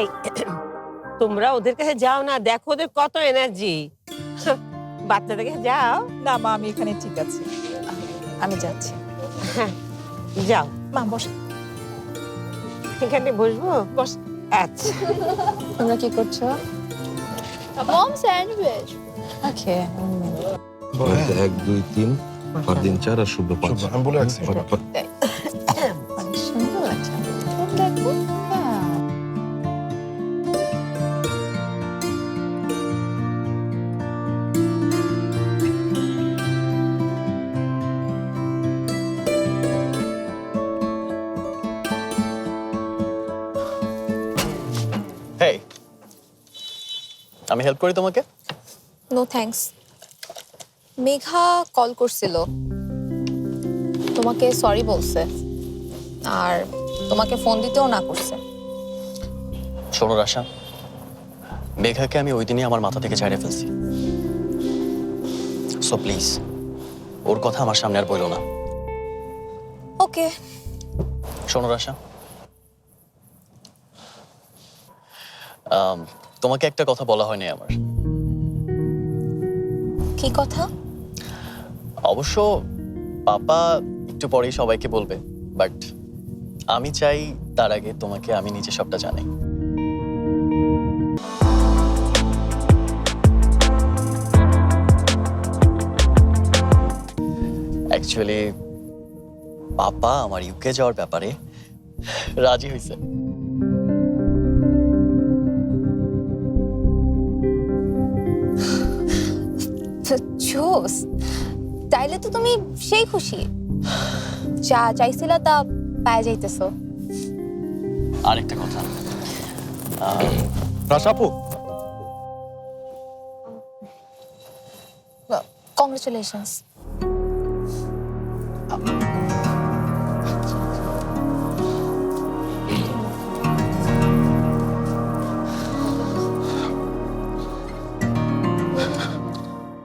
এই তোমরা ওদের কাছে যাও না, দেখো ওদের কত এনার্জি। বাচ্চাদের কাছে যাও। না মা, আমি এখানে ঠিক আছে, আমি যাচ্ছি। হ্যাঁ, যাও। মা বস। এখানে বসবো? বস। আচ্ছা। তোমরা কি করছো? Mom sandwich. ওকে। 1 2 3 ফারদিন 4 আর শুভ্র 5। আমি বলে রাখছি। অনেক সুন্দর লাগছে। দেখো। হেই, আমি হেল্প করি তোমাকে? No thanks. মেঘা কল করছিল, তোমাকে সরি বলছে, আর তোমাকে ফোন দিতেও না করছে। শোনো রাশা, মেঘাকে আমি ওই দিনই আমার মাথা থেকে ঝাড়ে ফেলছি। সো প্লিজ ওর কথা আমার সামনে আর বলো না। ওকে। শোনো রাশা, তোমাকে একটা কথা বলা হয়নি আমার। কি কথা? অবশ্য পাপা একটু পরেই সবাইকে বলবে, বাট আমি চাই তার আগে তোমাকে আমি নিজে সবটা জানাই। অ্যাকচুয়ালি পাপা আমার ইউকে যাওয়ার ব্যাপারে রাজি হয়েছে। জোস, তাইলে তো তুমি সেই খুশি, যা চাইছিলা তা পায়ে যাইতেছো। আরেকটা কথা, রাশা আপু, কংগ্রেচুলেশনস।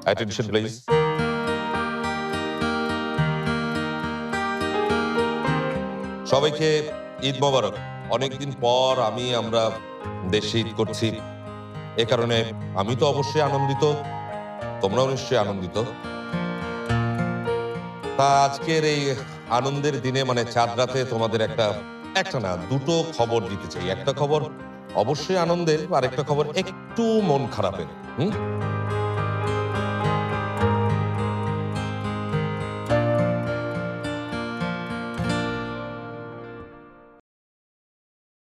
Attention please. সবাইকে ঈদ মোবারক। অনেকদিন পর আমরা দেশে ঈদ করছি, এ কারণে আমি তো অবশ্যই আনন্দিত, তোমরাও নিশ্চয়ই আনন্দিত। তা আজকের এই আনন্দের দিনে মানে চাঁদ রাতে তোমাদের একটা না দুটো খবর দিতে চাই। একটা খবর অবশ্যই আনন্দের, আর একটা খবর একটু মন খারাপের।